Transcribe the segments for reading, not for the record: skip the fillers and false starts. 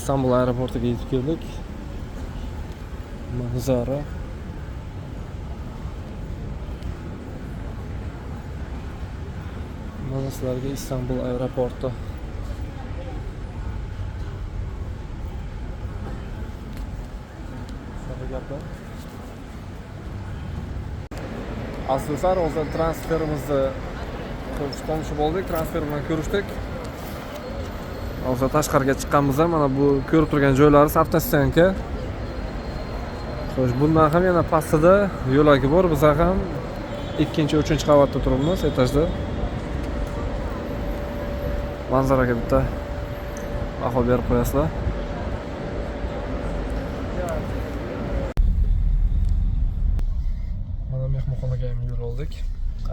İstanbul aeroportiga yetib keldik. Manzara. Mana sizlarga İstanbul aeroporti. Asoslar hozir transferimizni konuşib oldik, transfer bilan ko'rishdik. Hozir tashqariga chiqqanmiz, mana bu ko'rib turgan joylari Avtostanka. Xo'sh, bundan ham yana pastida yo'lagi bor. Biz ham 2-3 qavatda turibmiz, etajda. Manzaraga bitta baho berib qo'yasizlar. Mana mehmonxonaga ham yo'l oldik.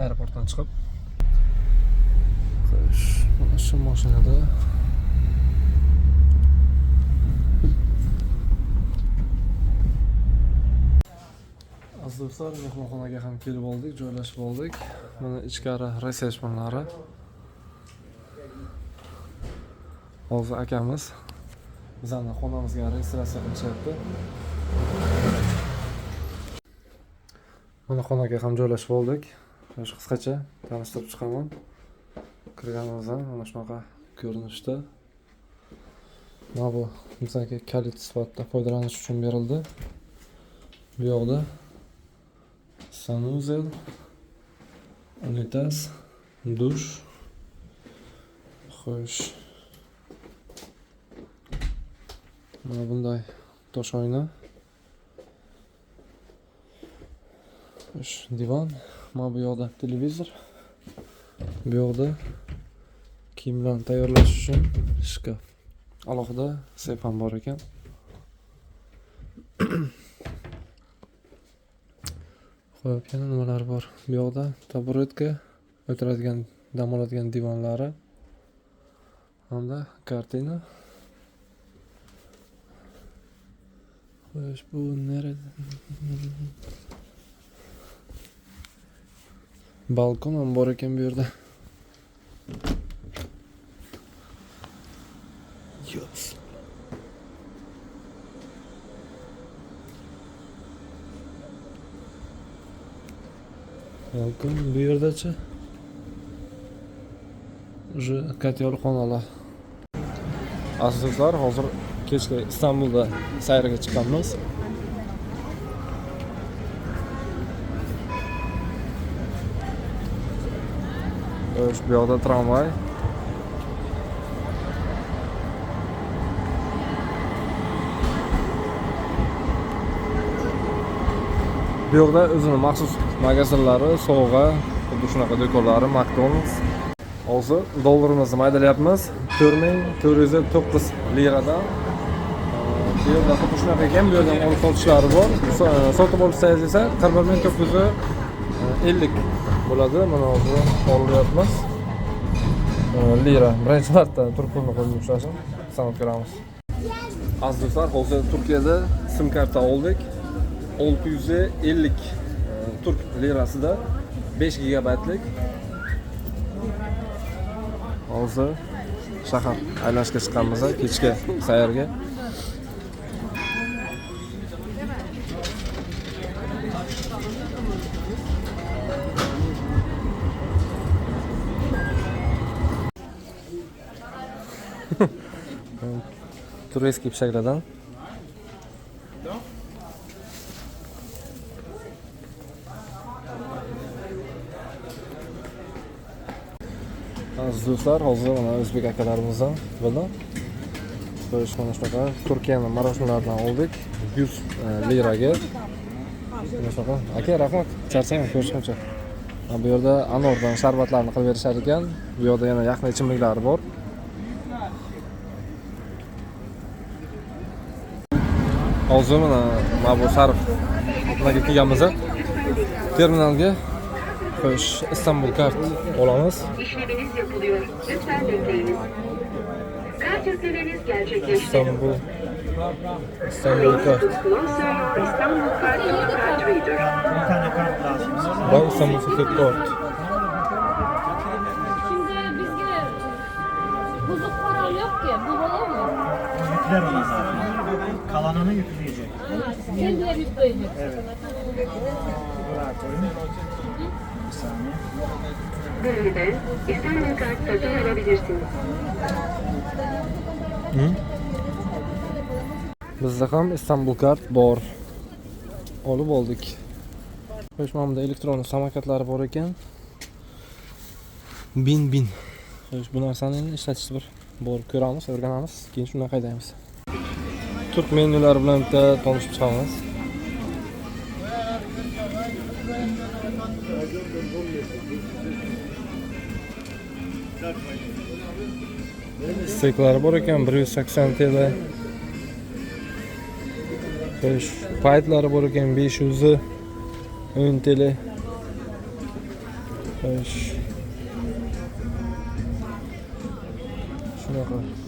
Aeroportdan chiqib. Xo'sh, mana shu mashinada do'stlar, mehmonxonaga ham kelib oldik, joylashib oldik. Mana ichkari resepsiyonlari. Hozir akamiz bizning xonamizga registratsiya qilishyapti. Mana xonaga ham joylashib oldik. Shu qisqacha tanishtirib chiqaman. Kirganimizdan mana shunaqa ko'rinishda. Mana bu bizga kalit sifatida foydalanish uchun berildi. Bu yoqda sanuzel, unitaz, dush. Xo'sh. Mana bunday tosh oyna. Xo'sh, divan. Mana bu yoqda televizor. Bu yoqda kiyimlarni tayyorlash uchun shkaf. Alohida seyf ham bor ekan. Xo'p, yana nimalar bor? Bu yoqda taburetka, o'tiradigan, dam oladigan divonlari hamda kartina. Xo'sh, bu nerede? Balkon ham bor ekan bu yerda. Yes. Balkon bu yerdachi? Уже katyol xonalar. Asoslar hozir kechki İstanbulda sayriga chiqqanmiz. Bu yoqda tramvay. Bu yoqda o'zini maxsus magazinlari, sovg'a, xuddi shunaqa do'konlari, McDonald's. Hozir dollarimizni maydalayapmiz. 4409 liradan. Bu yerda xuddi shunaqa ekan, bu yerdan olib sotishlari bor. Sotib olsangiz esa 41950 bo'ladi. Mana hozir olyapmiz. Lira. Birinchi marta turk pulini qo'yib ushlashim. Sanab ko'ramiz. Aziz do'stlar, hozir Turkiyada sim karta oldik. 650 turk lirasida 5 gigabaytlik. Hozir shahar aylanishga chiqqanmiz, kechki sayrga. Turistskiy shakladan. Aziz do'stlar, hozir mana o'zbek akalarimizdan bilan Xo'sh, mana shunaqa Turkiyaning maroshnalaridan oldik 100 liraga. Mana shunaqa. Aka, rahmat. Charchang, ko'rishguncha. Bu yerda anordan sharbatlarni qilib berishar ekan. Bu yerda yana yaqin ichimliklari bor. Hozir mana bu sarf nimaga kelganmiz? Terminalga. Xo'sh, İstanbul kart olamiz. İşleminiz yapılıyor. Lütfen bekleyiniz. Kart yüklemeniz gerçekleşti. İstanbul kart. İstanbul kart kart reader. Bir tane kart lazım. Ben İstanbul Secret Kart. Şimdi bizge bozuk param yok ki. Bu olur mu? Yükler ona zaten. Kalanını yükleyecek. Kendileri yükleyecek. Evet. Buraya koyun. Bir saniye. Bölgeden İstanbul kart satın alabilirsiniz. Bizda ham Istanbul kart bor. Olib oldik. Xo'sh, mana bunda elektron samokatlari bor ekan. Bin. Xo'sh, bu narsani ishlatishni bir borib ko'ramiz, o'rganamiz, keyin shundan haydaymiz. Turk menyulari bilan bitta tanishib chiqamiz. Steklari bor ekan 180 TL. Xo'sh, paytlari bor ekan 510 TL. Xo'sh. Shunaqa.